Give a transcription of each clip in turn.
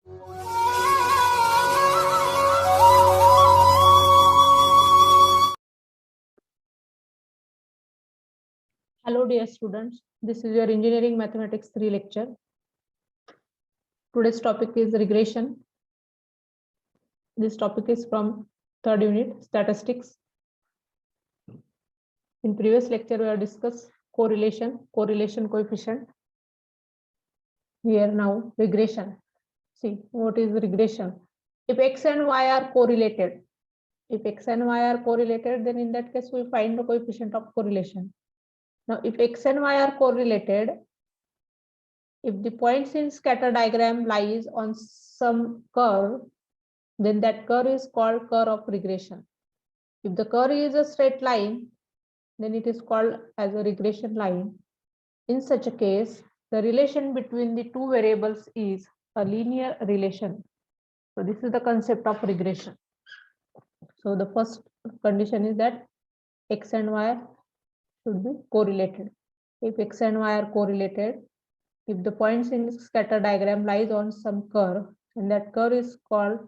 Hello dear students, this is your Engineering Mathematics 3 lecture. Today's topic is regression. This topic is from third unit, statistics. In previous lecture, we have discussed correlation coefficient. Here now regression. See, what is regression? If x and y are correlated, then in that case, we find the coefficient of correlation. Now, if x and y are correlated, if the points in scatter diagram lies on some curve, then that curve is called curve of regression. If the curve is a straight line, then it is called as a regression line. In such a case, the relation between the two variables is a linear relation. So this is the concept of regression. So the first condition is that x and y should be correlated. If x and y are correlated, if the points in scatter diagram lies on some curve, and that curve is called,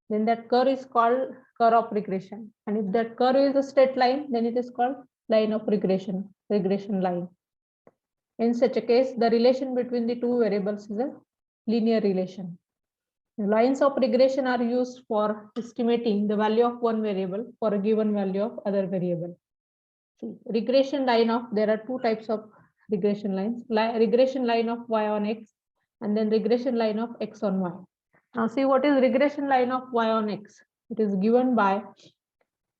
then that curve is called curve of regression. And if that curve is a straight line, then it is called line of regression line. In such a case, the relation between the two variables is a linear relation. The lines of regression are used for estimating the value of one variable for a given value of other variable. See, regression line of, there are two types of regression lines, regression line of y on x and then regression line of x on y. Now see, what is regression line of y on x? It is given by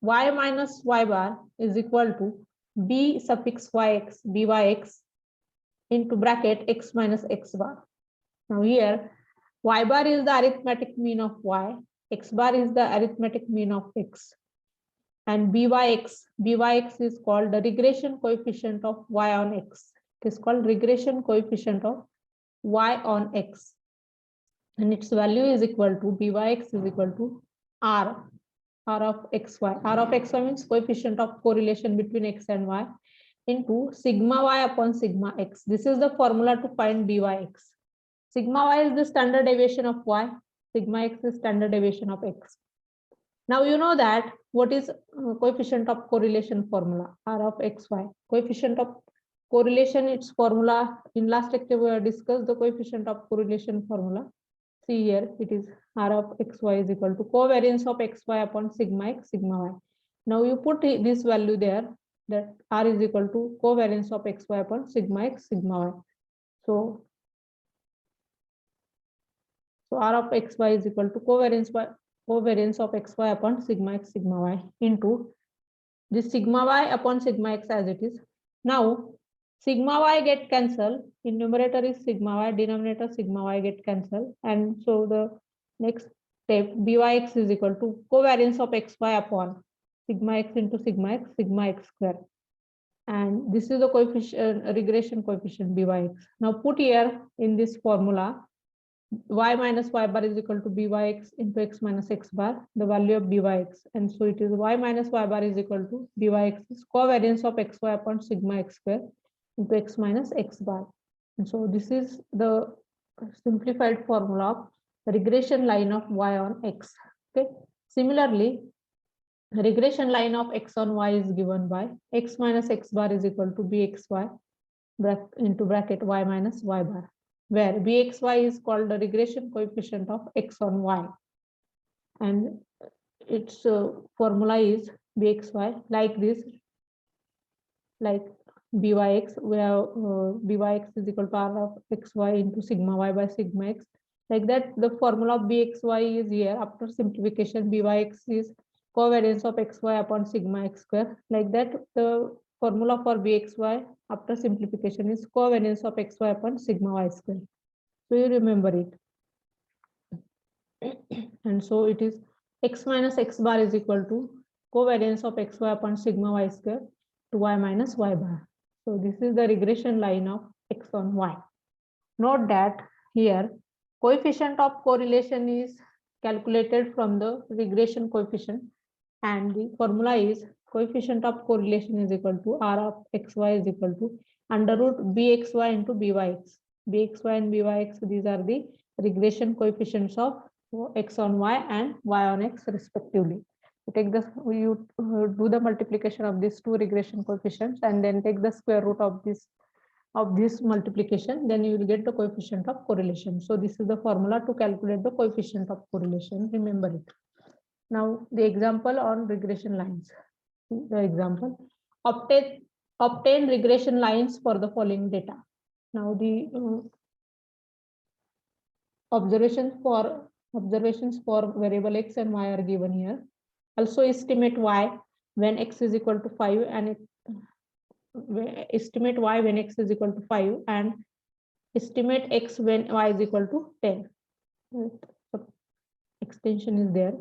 y minus y bar is equal to b suffix yx, byx into bracket x minus x bar. Now here, y bar is the arithmetic mean of y, x bar is the arithmetic mean of x. And byx is called the regression coefficient of y on x. It is called regression coefficient of y on x. And its value is equal to, byx is equal to r of xy. R of xy means coefficient of correlation between x and y into sigma y upon sigma x. This is the formula to find byx. Sigma y is the standard deviation of y, sigma x is standard deviation of x. Now you know that what is coefficient of correlation formula, R of xy. Coefficient of correlation, its formula, in last lecture we have discussed the coefficient of correlation formula. See here, it is R of xy is equal to covariance of xy upon sigma x, sigma y. Now you put this value there, that R is equal to covariance of xy upon sigma x, sigma y. So R of xy is equal to covariance of xy upon sigma x, sigma y into this sigma y upon sigma x as it is. Now sigma y get cancelled, in numerator is sigma y, denominator sigma y get cancelled, and so the next step byx is equal to covariance of xy upon sigma x into sigma x square, and this is the coefficient, regression coefficient byx. Now put here in this formula y minus y bar is equal to byx into x minus x bar, the value of byx, and so it is y minus y bar is equal to byx is covariance of xy upon sigma x square into x minus x bar. And so this is the simplified formula of regression line of y on x. Okay. Similarly, regression line of x on y is given by x minus x bar is equal to bxy into bracket y minus y bar, where bxy is called the regression coefficient of x on y, and its formula is bxy like this, like byx, where byx is equal to r of xy into sigma y by sigma x. Like that, the formula of bxy is here. After simplification, byx is covariance of xy upon sigma x square. Like that, the formula for bxy after simplification is covariance of xy upon sigma y square. So you remember it. And so it is x minus x bar is equal to covariance of xy upon sigma y square to y minus y bar. So this is the regression line of x on y. Note that here coefficient of correlation is calculated from the regression coefficient, and the formula is coefficient of correlation is equal to r of xy is equal to under root bxy into byx. bxy and byx, these are the regression coefficients of x on y and y on x respectively. You take this, you do the multiplication of these two regression coefficients and then take the square root of this multiplication, then you will get the coefficient of correlation. So this is the formula to calculate the coefficient of correlation. Remember it. Now the example on regression lines. The example: obtain regression lines for the following data. Now the observations for variable x and y are given here. Also estimate y when x is equal to 5 and estimate y when x is equal to 5 and estimate x when y is equal to 10. So extension is there.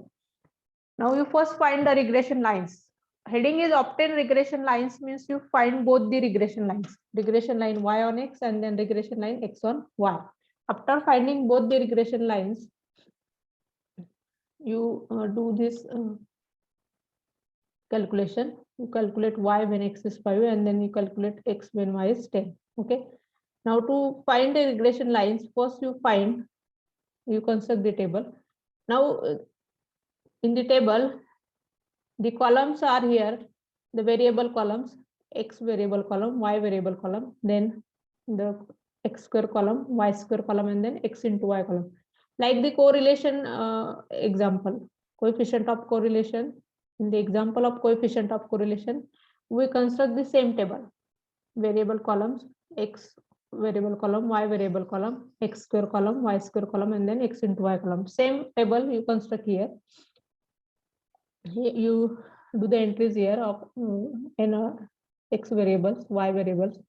Now you first find the regression lines. Heading is obtain regression lines, means you find both the regression lines, regression line y on x and then regression line x on y. After finding both the regression lines, you do this calculation. You calculate y when x is 5 and then you calculate x when y is 10. Okay. Now to find the regression lines, first you construct the table. Now in the table, the columns are here, the variable columns, x variable column, y variable column, then the x square column, y square column, and then x into y column. Like the correlation example, coefficient of correlation. In the example of coefficient of correlation, we construct the same table, variable columns, x variable column, y variable column, x square column, y square column, and then x into y column. Same table you construct here. You do the entries here of x variables, y variables.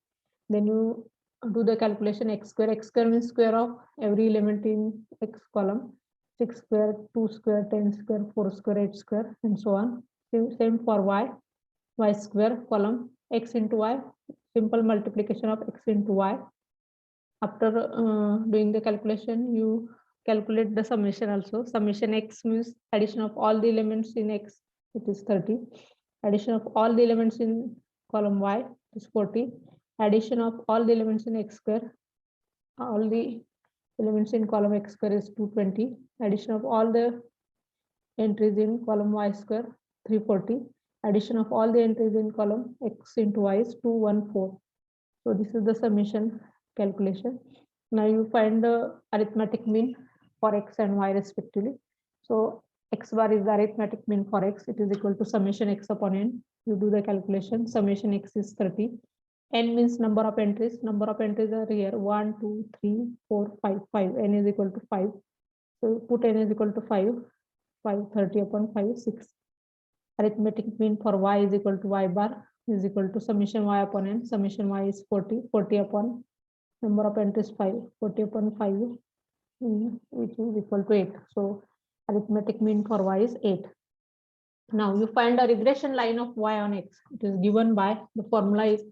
Then you do the calculation x square. X square means square of every element in x column. 6 square, 2 square, 10 square, 4 square, 8 square, and so on. Same for y square column, x into y, simple multiplication of x into y. After doing the calculation, you calculate the summation also. Summation x means addition of all the elements in x, it is 30. Addition of all the elements in column y is 40. Addition of all the elements in x square, all the elements in column x square is 220. Addition of all the entries in column y square, 340. Addition of all the entries in column x into y is 214. So this is the summation calculation. Now you find the arithmetic mean for x and y respectively. So x bar is the arithmetic mean for x. It is equal to summation x upon n. You do the calculation. Summation x is 30. N means number of entries. Number of entries are here 1, 2, 3, 4, 5. 5. N is equal to 5. So put n is equal to 5. 5, 30 upon 5, 6. Arithmetic mean for y is equal to y bar is equal to summation y upon n. Summation y is 40. 40 upon number of entries 5. 40 upon 5, which is equal to 8. So arithmetic mean for y is 8. Now you find a regression line of y on x. It is given by the formula is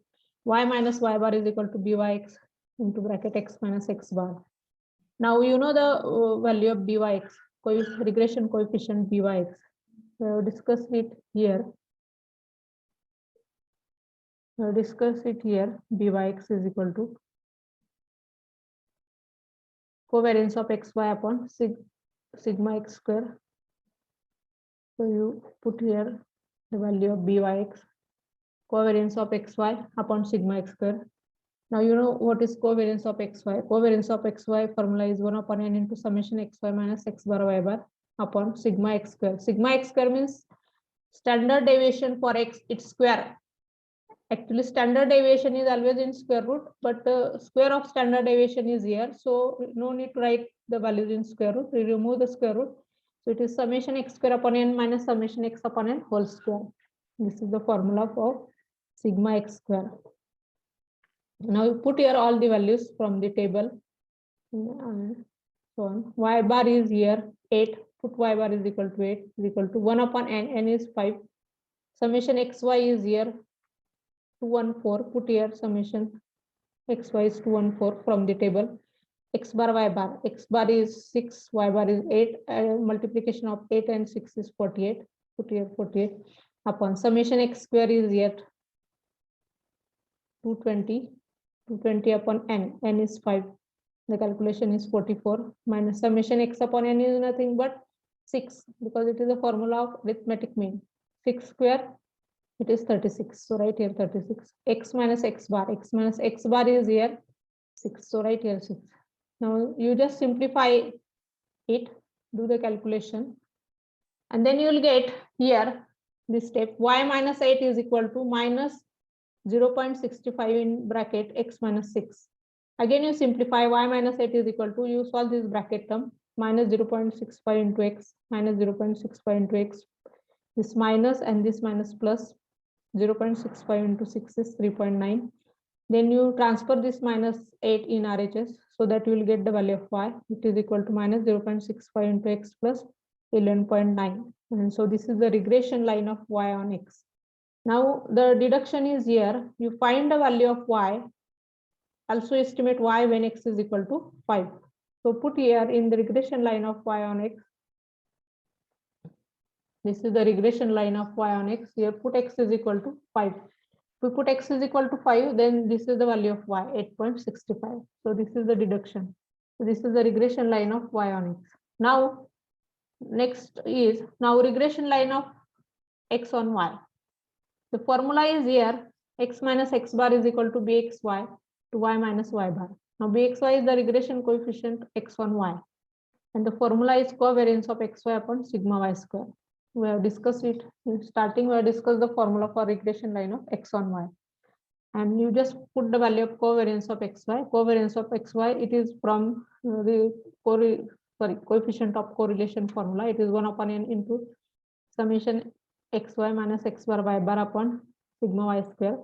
y minus y bar is equal to byx into bracket x minus x bar. Now you know the value of byx, regression coefficient byx. Discuss it here. Byx is equal to covariance of xy upon sigma x square. So you put here the value of byx, covariance of xy upon sigma x square. Now you know what is covariance of xy. Covariance of xy formula is 1 upon n into summation xy minus x bar y bar upon sigma x square. Sigma x square means standard deviation for x, its square. Actually standard deviation is always in square root, but square of standard deviation is here, so no need to write the values in square root. We remove the square root, so it is summation x square upon n minus summation x upon n whole square. This is the formula for sigma x square. Now you put here all the values from the table and so on. Y bar is here 8. Put y bar is equal to 8 is equal to 1 upon n. N is 5. Summation xy is here 214. Put here summation xy is 214 from the table. X bar y bar. X bar is 6. Y bar is 8. Multiplication of 8 and 6 is 48. Put here 48 upon summation x square is here 220. 220 upon n. N is 5. The calculation is 44 minus summation x upon n is nothing but 6, because it is a formula of arithmetic mean. 6 square, it is 36. So right here 36. X minus x bar. X minus x bar is here 6. So right here 6. Now you just simplify it, do the calculation, and then you will get here this step y minus 8 is equal to minus 0.65 in bracket x minus 6. Again you simplify y minus 8 is equal to, you solve this bracket term, minus 0.65 into x minus 0.65 into x, this minus and this minus plus 0.65 into 6 is 3.9. Then you transfer this minus 8 in RHS, so that you will get the value of y. It is equal to minus 0.65 into x plus 11.9. And so this is the regression line of y on x. Now the deduction is here. You find the value of y, also estimate y when x is equal to 5. So put here in the regression line of y on x. This is the regression line of y on x. Here put x is equal to 5. If we put x is equal to 5, then this is the value of y, 8.65. So this is the deduction. So this is the regression line of y on x. Now, next is now regression line of x on y. The formula is here, x minus x bar is equal to bxy to y minus y bar. Now bxy is the regression coefficient x on y. And the formula is covariance of xy upon sigma y square. We have discussed it in starting. We have discussed the formula for regression line of x on y, and you just put the value of covariance of xy. Covariance of xy, it is from the coefficient of correlation formula. It is 1 upon n into summation xy minus x bar y bar upon sigma y square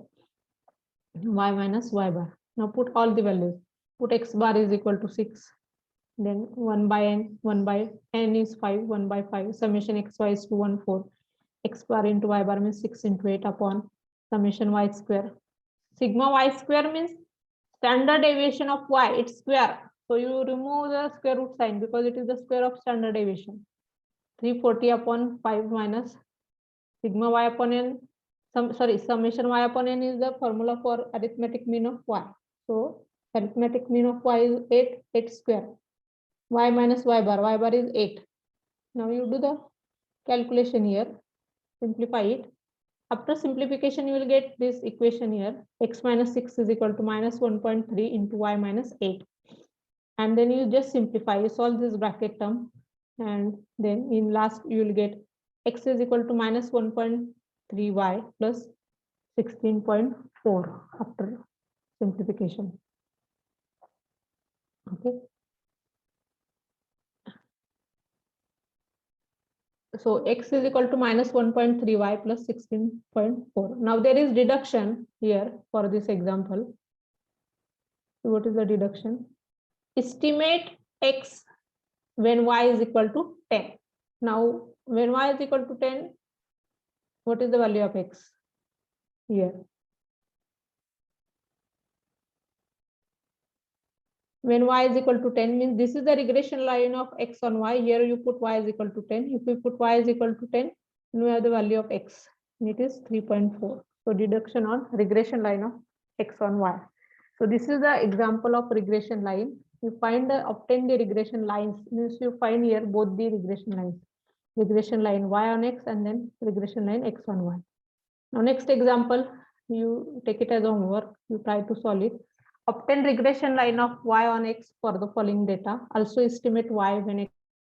y minus y bar. Now put all the values. Put x bar is equal to 6. Then 1 by n, 1 by n is 5, 1 by 5, summation xy is 2, 1, 4. X bar into y bar means 6 into 8 upon summation y square. Sigma y square means standard deviation of y, it's square. So you remove the square root sign because it is the square of standard deviation. 340 upon 5 minus sigma y upon n, summation y upon n is the formula for arithmetic mean of y. So arithmetic mean of y is 8 square. Y minus y bar is 8. Now you do the calculation here, simplify it. After simplification, you will get this equation here, x minus 6 is equal to minus 1.3 into y minus 8. And then you just simplify, you solve this bracket term, and then in last you will get x is equal to minus 1.3y plus 16.4 after simplification. Okay. So x is equal to minus 1.3y plus 16.4. Now there is deduction here for this example. So what is the deduction? Estimate x when y is equal to 10. Now when y is equal to 10, what is the value of x here? When y is equal to 10 means this is the regression line of x on y. Here you put y is equal to 10. If we put y is equal to 10, then we have the value of x, and it is 3.4. So deduction on regression line of x on y. So this is the example of regression line. You find obtain the regression lines, means you find here both the regression lines, regression line y on x and then regression line x on y. Now next example, you take it as a homework, you try to solve it. Obtain regression line of y on x for the following data. Also estimate y when x